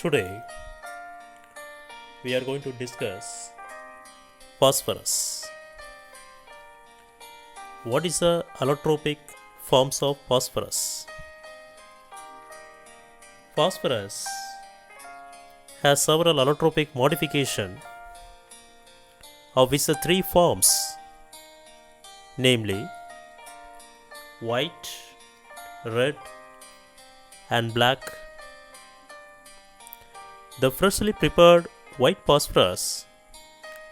Today we are going to discuss phosphorus. What is the allotropic forms of phosphorus? Phosphorus has several allotropic modifications, of which the three forms, namely white, red, and black. The freshly prepared white phosphorus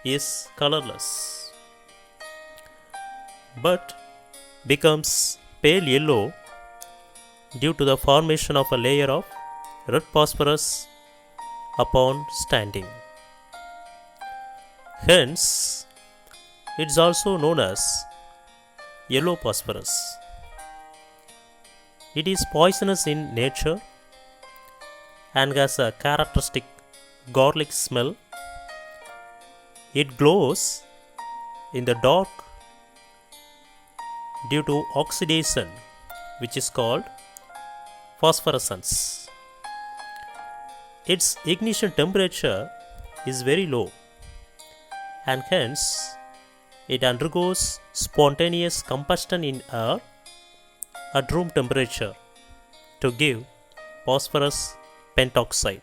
is colorless but becomes pale yellow due to the formation of a layer of red phosphorus upon standing. Hence, it is also known as yellow phosphorus. It is poisonous in nature and has a characteristic garlic smell. It glows in the dark due to oxidation, which is called phosphorescence. Its ignition temperature is very low, and hence it undergoes spontaneous combustion in air at room temperature to give phosphorus pentoxide.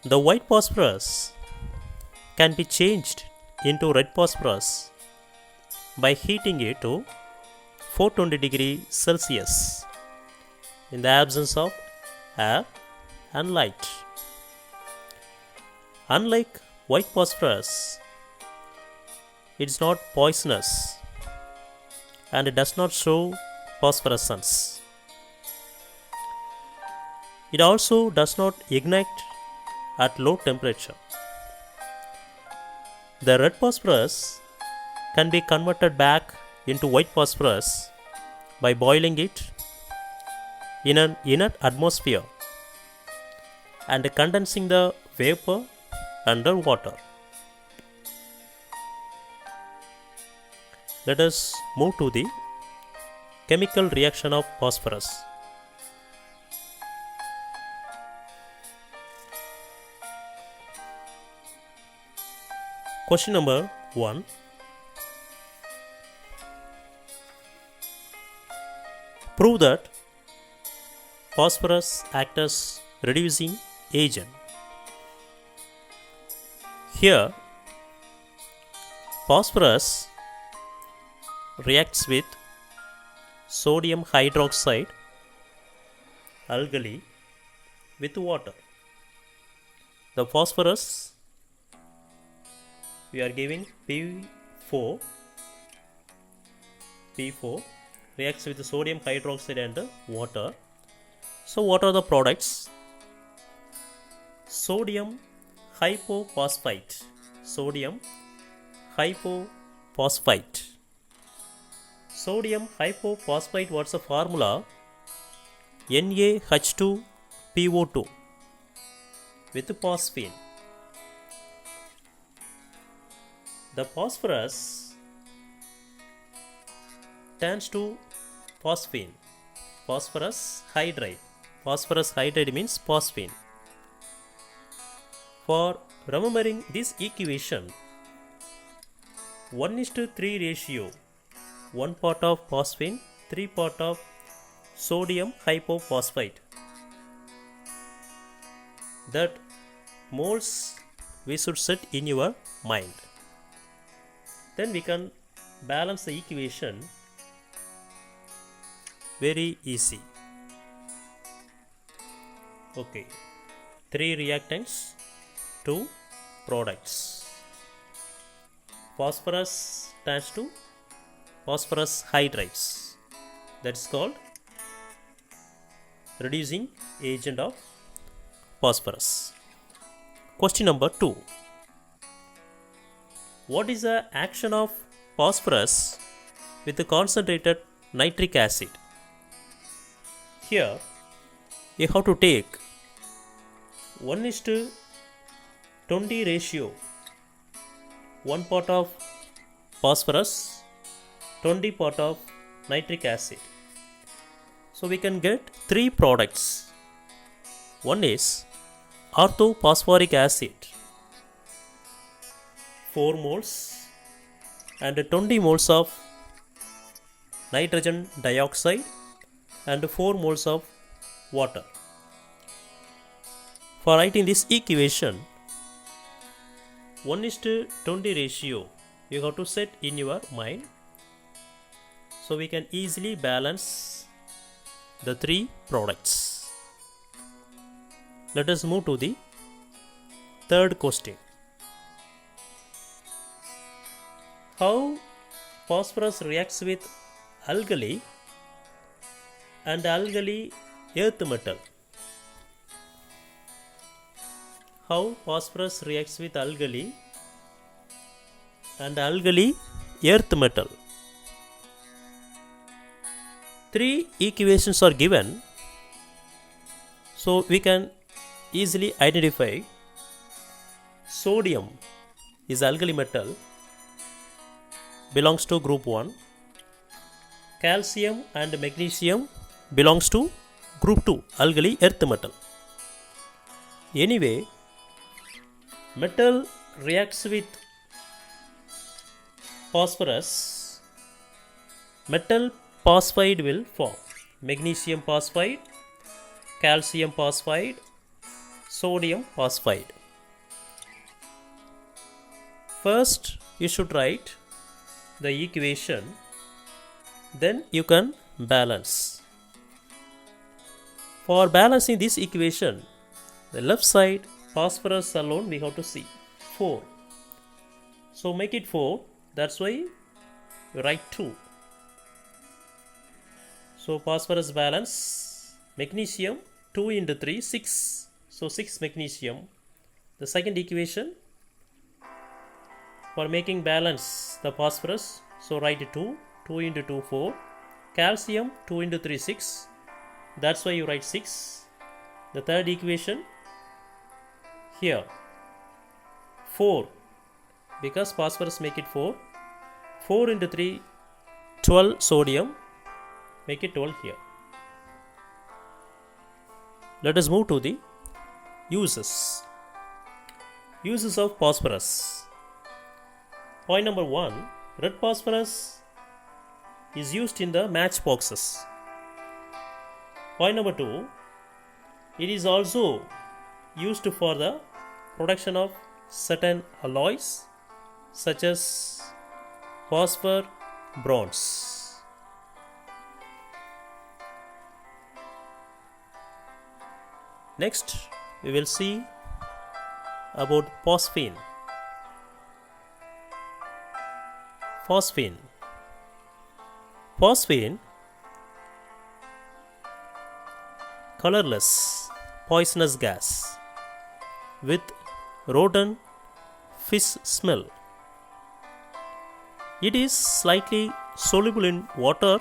The white phosphorus can be changed into red phosphorus by heating it to 420 degrees Celsius in the absence of air and light. Unlike white phosphorus, it is not poisonous and it does not show phosphorescence. It also does not ignite at low temperature. The red phosphorus can be converted back into white phosphorus by boiling it in an inert atmosphere and condensing the vapor under water. Let us move to the chemical reaction of phosphorus. Question number 1. Prove that phosphorus acts as reducing agent. Here, phosphorus reacts with sodium hydroxide alkali with water. The phosphorus we are giving P4 reacts with sodium hydroxide and water. So what are the products? Sodium hypophosphite. Sodium hypophosphite. Sodium hypophosphite, what's the formula? NaH2PO2 with phosphine. The phosphorus turns to phosphine, phosphorus hydride. Phosphorus hydride means phosphine. For remembering this equation, 1:3 ratio, 1 part of phosphine, 3 part of sodium hypophosphite. That moles we should set in your mind. Then we can balance the equation very easy. Okay, 3 reactants, 2 products. Phosphorus turns to phosphorus hydrides. That's called reducing agent of phosphorus. Question number 2. What is the action of phosphorus with the concentrated nitric acid? Here you have to take 1:20 ratio, 1 part of phosphorus, 20 part of nitric acid. So we can get three products. One is orthophosphoric acid, 4 moles, and 20 moles of nitrogen dioxide and 4 moles of water. For writing this equation, 1:20 ratio you have to set in your mind, so we can easily balance the three products. Let us move to the third question. How phosphorus reacts with alkali and alkali earth metal? How phosphorus reacts with alkali and alkali earth metal? Three equations are given, so we can easily identify. Sodium is alkali metal, belongs to group 1. Calcium and magnesium belongs to group 2, alkali earth metal. Anyway, metal reacts with phosphorus, metal phosphide will form. Magnesium phosphide, calcium phosphide, sodium phosphide. First you should write the equation, then you can balance. For balancing this equation, the left side phosphorus alone we have to see 4. So make it 4, that's why you write 2. So phosphorus balance, magnesium 2 into 3, 6. So 6 magnesium. The second equation, for making balance the phosphorus, so write 2, 2 into 2, 4. Calcium 2 into 3, 6. That's why you write 6. The third equation, here 4, because phosphorus make it 4. 4 into 3, 12 sodium, make it 12 here. Let us move to the uses. Uses of phosphorus. Point number 1, red phosphorus is used in the matchboxes. Point number 2, it is also used for the production of certain alloys such as phosphor bronze. Next we will see about phosphine. Phosphine, colorless poisonous gas with rodent fish smell. It is slightly soluble in water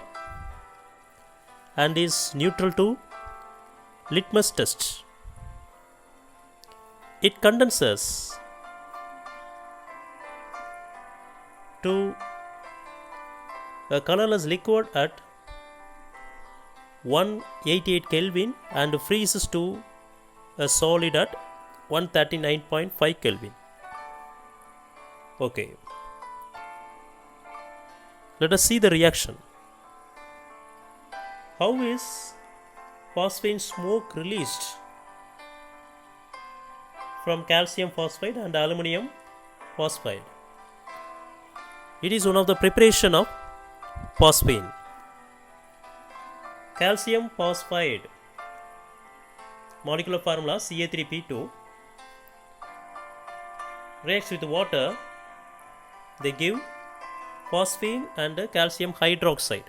and is neutral to litmus test. It condenses to a colorless liquid at 188 Kelvin and freezes to a solid at 139.5 Kelvin. Okay. Let us see the reaction. How is phosphine smoke released from calcium phosphide and aluminum phosphide? It is one of the preparation of phosphine. Calcium phosphide, molecular formula Ca3P2, reacts with water, they give phosphine and calcium hydroxide.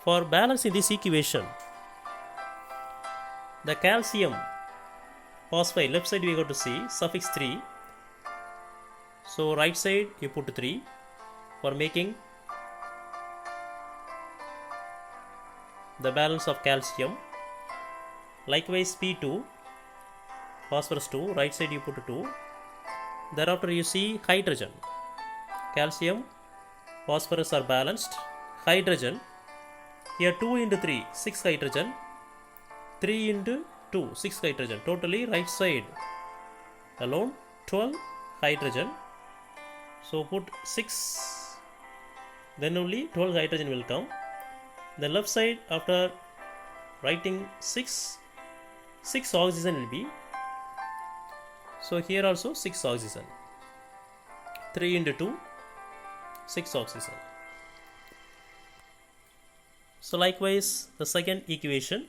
For balancing this equation, the calcium phosphide, left side we go to see suffix 3, so right side you put 3 for making the balance of calcium. Likewise P2, phosphorus 2, right side you put 2. Thereafter you see hydrogen. Calcium, phosphorus are balanced. Hydrogen, Here 2 into 3, 6 hydrogen. 3 into 2, 6 hydrogen. Totally right side alone 12 hydrogen. So put 6, then only 12 hydrogen will come. The left side, after writing 6 oxygen will be. So here also 6 oxygen. 3 into 2, 6 oxygen. So likewise the second equation.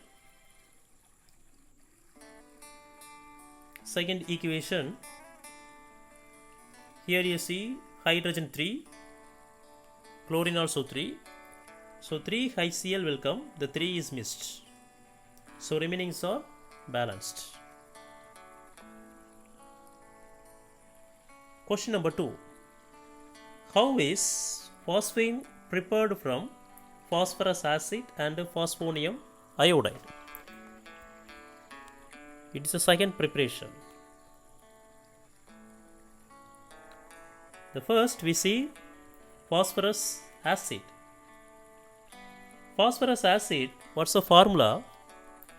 Here you see hydrogen 3, chlorine also 3. So 3 HCl will come, the 3 is missed. So remainings are balanced. Question number 2. How is phosphine prepared from phosphorus acid and phosphonium iodide? It is a second preparation. The first we see phosphorus acid. Phosphorus acid, what's the formula?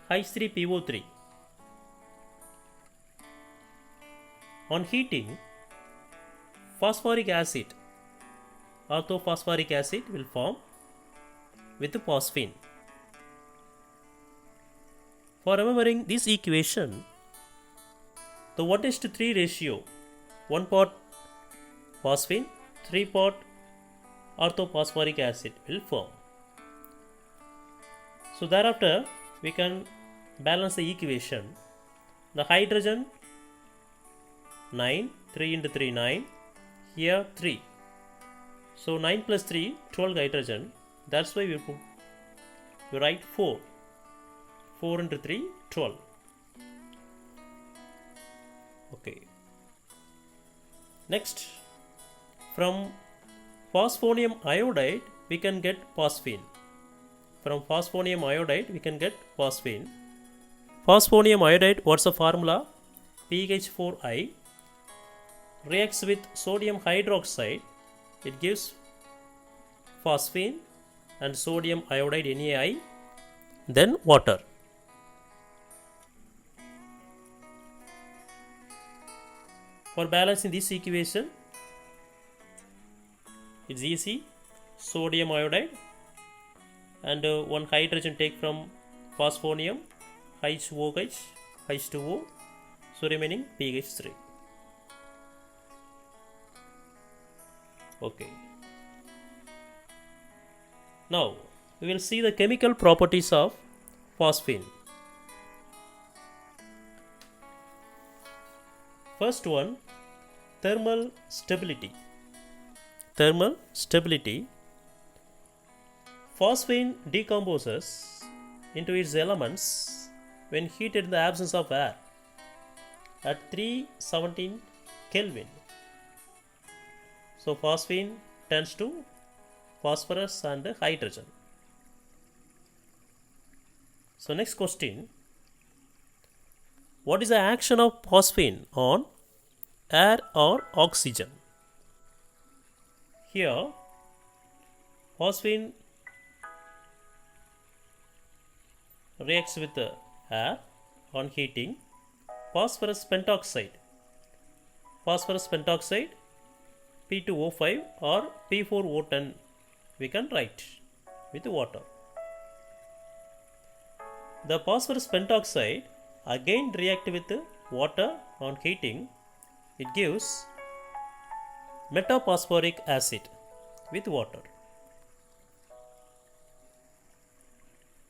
H3PO3. On heating, phosphoric acid, orthophosphoric acid will form with the phosphine. For remembering this equation, the 1:3 ratio, 1 part phosphine, 3 part orthophosphoric acid will form. So thereafter we can balance the equation. The hydrogen 9, 3 into 3 9, here 3. So 9 plus 3, 12 hydrogen. That's why we write 4. 4 into 3, 12. Okay. Next, from phosphonium iodide we can get phosphine. From phosphonium iodide we can get phosphine. Phosphonium iodide, what's the formula? PH4I reacts with sodium hydroxide. It gives phosphine and sodium iodide NaI, then water. For balancing this equation, it's easy. Sodium iodide and 1 hydrogen take from phosphonium, HOH, H2O, so remaining PH3. Okay. Now we will see the chemical properties of phosphine. First one, thermal stability. Thermal stability. Phosphine decomposes into its elements when heated in the absence of air at 317 Kelvin. So phosphine tends to phosphorus and hydrogen. So next question, what is the action of phosphine on air or oxygen? Here phosphine reacts with the air on heating. Phosphorus pentoxide P2O5 or P4O10 we can write with water. The phosphorus pentoxide again react with water on heating. It gives metaphosphoric acid with water.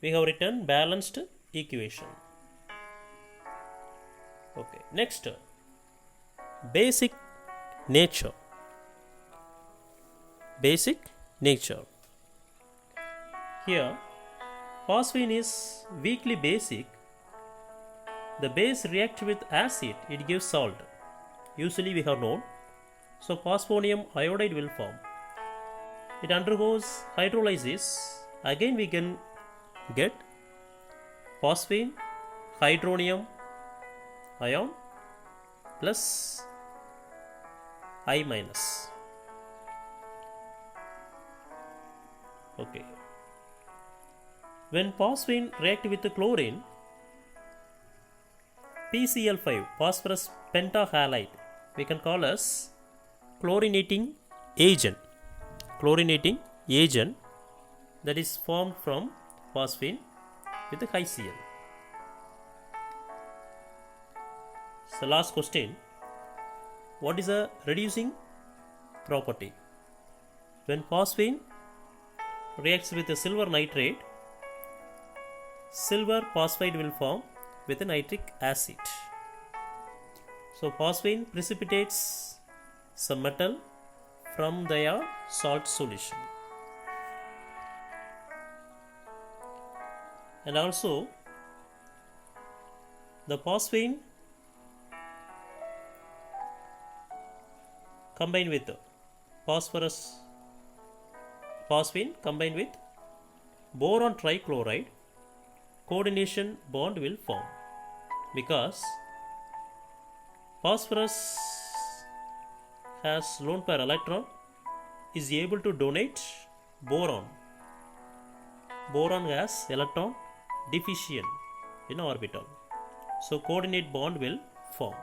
We have written balanced equation. Okay, next, basic nature. Basic nature. Here phosphine is weakly basic. The base reacts with acid, it gives salt. Usually we have known. So phosphonium iodide will form. It undergoes hydrolysis. Again we can get phosphine, hydronium ion plus I minus. Okay. When phosphine react with chlorine, PCl5, phosphorus pentahalide, we can call as chlorinating agent. Chlorinating agent that is formed from phosphine with high Cl. So last question, what is a reducing property? When phosphine reacts with a silver nitrate, silver phosphide will form with a nitric acid. So phosphine precipitates some metal from their salt solution. And also the phosphine combined with phosphine combined with boron trichloride, coordination bond will form because phosphorus has lone pair electron is able to donate boron. Boron has electron deficient in orbital, so coordinate bond will form.